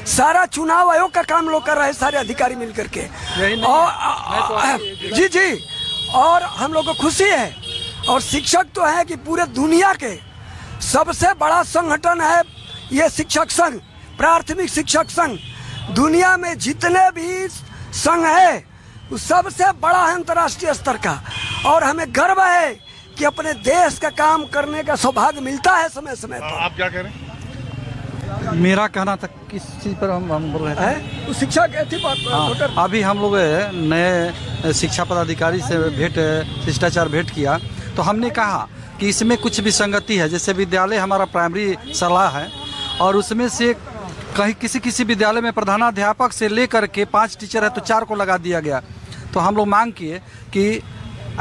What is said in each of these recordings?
सारा चुनाव आयोग का काम लोग कर रहे हैं, सारे अधिकारी मिल करके। और जी जी, और हम लोग को खुशी है। और शिक्षक तो है कि पूरे दुनिया के सबसे बड़ा संगठन है ये शिक्षक संघ, प्राथमिक शिक्षक संघ। दुनिया में जितने भी संघ है वो सबसे बड़ा है अंतर्राष्ट्रीय स्तर का। और हमें गर्व है कि अपने देश का काम करने का सौभाग्य मिलता है समय समय पर। आप क्या कह रहे हैं? मेरा कहना था किस चीज़ पर हम बोल रहे थे? तो शिक्षा के थी बात। अभी हम लोग नए शिक्षा पदाधिकारी से शिष्टाचार भेंट किया तो हमने कहा कि इसमें कुछ विसंगति है। जैसे विद्यालय हमारा प्राइमरी सलाह है और उसमें से कहीं किसी विद्यालय में प्रधानाध्यापक से लेकर के 5 टीचर है तो 4 को लगा दिया गया। तो हम लोग मांग किए कि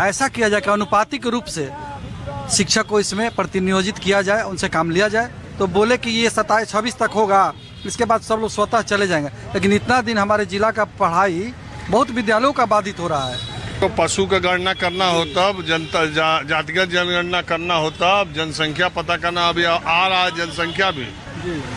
ऐसा किया जाए कि अनुपातिक रूप से शिक्षक को इसमें प्रतिनियोजित किया जाए, उनसे काम लिया जाए। तो बोले कि ये 27-26 तक होगा, इसके बाद सब लोग स्वतः चले जाएंगे। लेकिन इतना दिन हमारे जिला का पढ़ाई बहुत विद्यालयों का बाधित हो रहा है। तो पशु का गणना करना हो तब, जनता जातिगत जनगणना करना हो तब, जनसंख्या पता करना अभी आ रहा है, जनसंख्या भी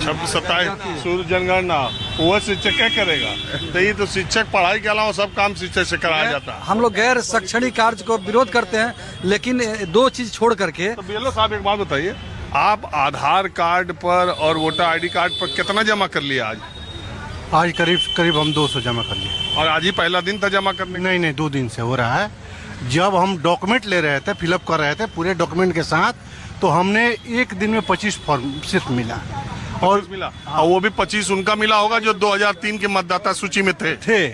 26-27 सूर्य जनगणना वो शिक्षक क्या करेगा? तो ये तो शिक्षक पढ़ाई के अलावा सब काम शिक्षक से कराया जाता है। हम लोग गैर शैक्षणिक कार्य को विरोध करते हैं, लेकिन 2 चीज छोड़ करके। तो बीएलओ साहब एक बात बताइए, आप आधार कार्ड पर और वोटर आईडी कार्ड पर कितना जमा कर लिया आज? आज करीब हम 200 जमा कर लिए। और आज ही पहला दिन था जमा करने? नहीं 2 दिन से हो रहा है। जब हम डॉक्यूमेंट ले रहे थे, फिलअप कर रहे थे पूरे डॉक्यूमेंट के साथ, तो हमने एक दिन में 25 फॉर्म सिर्फ मिला। और मिला और वो भी 25 उनका मिला होगा जो 2003 के मतदाता सूची में थे।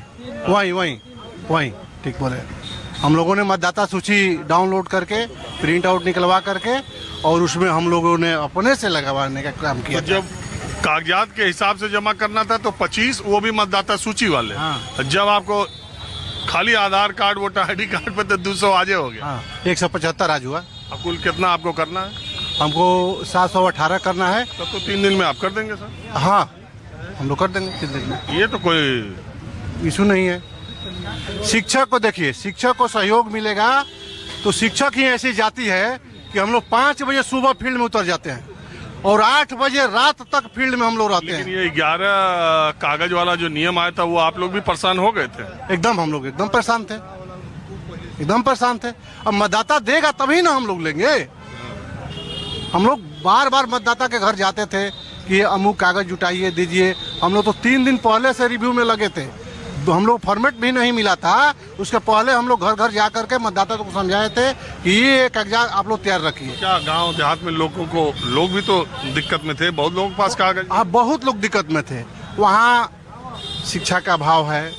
वही ठीक बोले। हम लोगों ने मतदाता सूची डाउनलोड करके प्रिंट आउट निकलवा करके और उसमें हम लोगों ने अपने से लगवाने का काम किया। तो जब कागजात के हिसाब से जमा करना था तो 25 वो भी मतदाता सूची वाले। हाँ। जब आपको खाली आधार कार्ड वोटर आईडी कार्ड पे तो 200 आजे हो गया। हाँ, 175 आज हुआ। कुल कितना आपको करना है? हमको 718 करना है। तब तो 3 दिन में आप कर देंगे सर? हाँ, हम लोग कर देंगे 3 दिन में। ये तो कोई इशू नहीं है। शिक्षक को देखिए, शिक्षक को सहयोग मिलेगा तो शिक्षक ही ऐसी जाती है कि हम लोग 5 बजे सुबह फील्ड में उतर जाते हैं और 8 बजे रात तक फील्ड में हम लोग रहते हैं। ये 11 कागज वाला जो नियम आया था वो आप लोग भी परेशान हो गए थे? एकदम, हम लोग एकदम परेशान थे। अब मतदाता देगा तभी ना हम लोग लेंगे। हम लोग बार मतदाता के घर जाते थे कि अमुक कागज जुटाइए दीजिए। हम लोग तो 3 दिन पहले से रिव्यू में लगे थे। हम लोग फॉर्मेट भी नहीं मिला था, उसके पहले हम लोग घर जा करके मतदाता को समझाए थे कि ये कागजात आप लोग तैयार रखिए। क्या गांव देहात में लोग भी तो दिक्कत में थे? बहुत लोगों के पास कागज? हाँ, बहुत लोग दिक्कत में थे। वहाँ शिक्षा का अभाव है,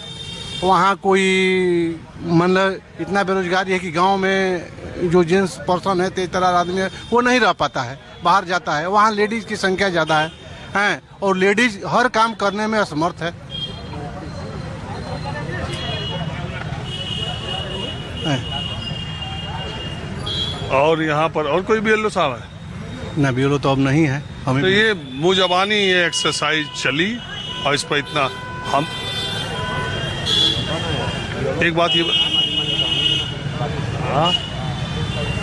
वहाँ कोई मतलब इतना बेरोजगारी है कि गांव में जो जेंट्स पर्सन है, 13 आदमी है, वो नहीं रह पाता है, बाहर जाता है। वहाँ लेडीज की संख्या ज़्यादा है और लेडीज हर काम करने में असमर्थ है। और यहाँ पर और कोई बीएलओ साहब है? ना, बीएलओ तो अब नहीं है। हमें तो ये मुँह जबानी ये एक्सरसाइज चली और इस पर इतना हम एक बात ये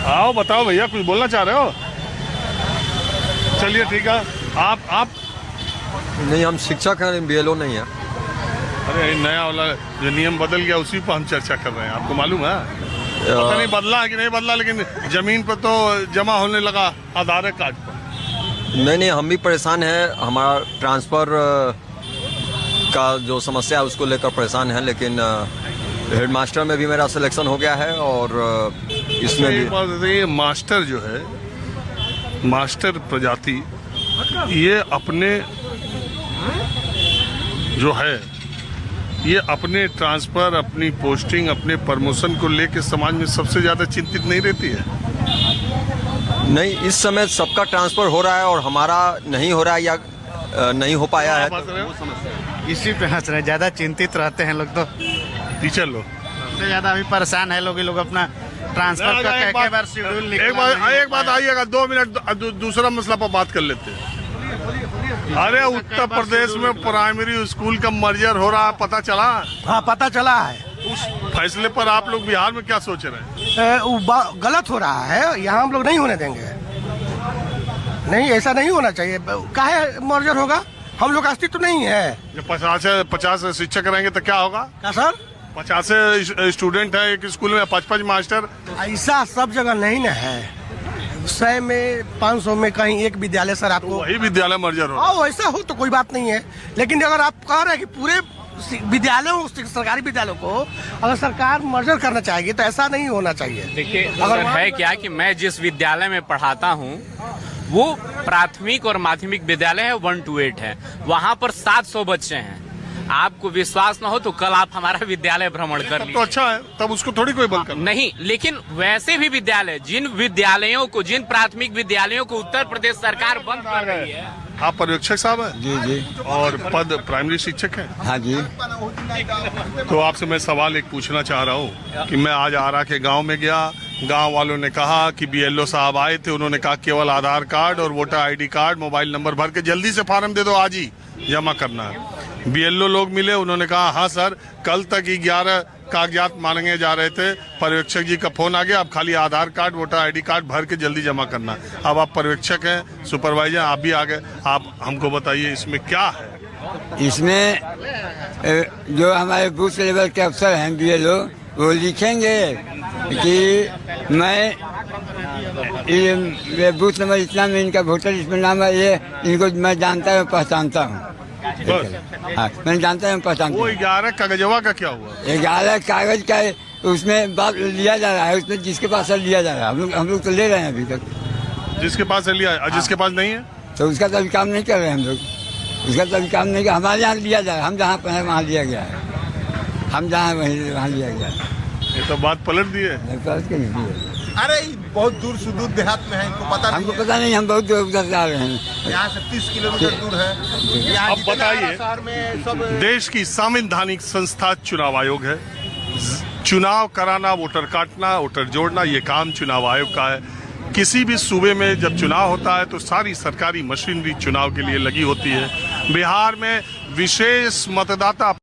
आओ बताओ भैया, कुछ बोलना चाह रहे हो? चलिए ठीक है। आप नहीं, हम शिक्षक हैं, बीएलओ नहीं है। अरे नया वाला जो नियम बदल गया उसी पर हम चर्चा कर रहे हैं। आपको मालूम है? पता नहीं बदला है कि नहीं बदला, लेकिन जमीन पर तो जमा होने लगा आधार कार्ड पर। नहीं, हम भी परेशान हैं। हमारा ट्रांसफ़र का जो समस्या है उसको लेकर परेशान है। लेकिन हेडमास्टर में भी मेरा सिलेक्शन हो गया है और इसमें भी मास्टर जो है, मास्टर प्रजाति, ये अपने जो है ये अपने ट्रांसफर, अपनी पोस्टिंग, अपने प्रमोशन को लेकर समाज में सबसे ज्यादा चिंतित नहीं रहती है? नहीं, इस समय सबका ट्रांसफर हो रहा है और हमारा नहीं हो रहा है या नहीं हो पाया है। इसी पे हंस रहे, ज्यादा चिंतित रहते हैं लोग। तो टीचर लोग सबसे ज्यादा अभी परेशान है लोग। ये लोग अपना ट्रांसफर का कई बार शेड्यूल एक बात आइएगा, 2 मिनट दूसरा मसला पर बात कर लेते हैं। अरे उत्तर प्रदेश में प्राइमरी स्कूल का मर्जर हो रहा है, पता चला? हाँ, पता चला है। उस फैसले पर आप लोग बिहार में क्या सोच रहे हैं? गलत हो रहा है, यहाँ हम लोग नहीं होने देंगे। नहीं, ऐसा नहीं होना चाहिए। काहे मर्जर होगा? हम लोग का अस्तित्व नहीं है। जब 50 शिक्षक रहेंगे तो क्या होगा? क्या सर? 50 स्टूडेंट है एक स्कूल में, 55 मास्टर। ऐसा सब जगह नहीं ना है। 100 में 500 में कहीं एक विद्यालय सर आपको वही विद्यालय मर्जर हो। हाँ वैसा हो तो कोई बात नहीं है, लेकिन अगर आप कह रहे हैं कि पूरे विद्यालयों सरकारी विद्यालयों को अगर सरकार मर्जर करना चाहेगी तो ऐसा नहीं होना चाहिए। देखिए अगर है क्या कि मैं जिस विद्यालय में पढ़ाता हूँ वो प्राथमिक और माध्यमिक विद्यालय है, 1 to 8 है। वहाँ पर 700 बच्चे हैं। आपको विश्वास न हो तो कल आप हमारा विद्यालय भ्रमण कर लीजिए। तो अच्छा है, तब उसको थोड़ी कोई बंद करना नहीं, लेकिन वैसे भी विद्यालय, जिन विद्यालयों को, जिन प्राथमिक विद्यालयों को उत्तर प्रदेश सरकार बंद कर रही है। आप पर्यवेक्षक साहब हैं? जी जी। और पद प्राइमरी शिक्षक हैं? हाँ जी। तो आपसे मैं सवाल एक पूछना चाह रहा हूँ कि मैं आज आरा के गांव में गया, गांव वालों ने कहा कि BLO साहब आए थे, उन्होंने कहा केवल आधार कार्ड और voter ID card, mobile number भर के जल्दी से फार्म दे दो, आज ही जमा करना है। BLO लोग मिले, उन्होंने कहा हाँ सर, कल तक 11 कागजात मांगे जा रहे थे, पर्यवेक्षक जी का फोन आ गया, अब खाली आधार कार्ड वोटर ID कार्ड भर के जल्दी जमा करना। अब आप पर्यवेक्षक हैं, सुपरवाइजर, आप भी आ गए, आप हमको बताइए इसमें क्या है? इसमें जो हमारे बूथ लेवल के अफसर हैं BLO, वो लिखेंगे कि मैं ये बूथ नंबर इतना में इनका वोटर इसमें नाम है, ये इनको मैं जानता हूँ, पहचानता हूँ। हाँ, मैं जानता हूँ, पहचानता हूँ। वो 11 कागजवा का क्या हुआ? 11 कागज का उसमें बात लिया जा रहा है, उसमें जिसके पास है लिया जा रहा है। हम लोग तो ले रहे हैं अभी तक। जिसके पास है लिया है, जिसके पास नहीं है तो उसका तो अभी काम नहीं कर रहे हैं हम लोग। उसका तो अभी काम नहीं कर, हमारे यहाँ लिया जा रहा है। हम जहाँ पर हैं वहाँ लिया गया है, हम जहाँ वहाँ लिया गया है। ये तो बात पलट दी है। अरे बहुत दूर सुदूर देहात में है, इनको पता नहीं। हमको पता नहीं, हम बहुत दूर उधर से आ रहे हैं। यहाँ से 30 किलोमीटर दूर है। अब बताइए, शहर में सब देश की संवैधानिक संस्था चुनाव आयोग है। चुनाव कराना, वोटर काटना, वोटर जोड़ना, ये काम चुनाव आयोग का है। किसी भी सूबे में जब चुनाव होता है तो सारी सरकारी मशीनरी चुनाव के लिए लगी होती है। बिहार में विशेष मतदाता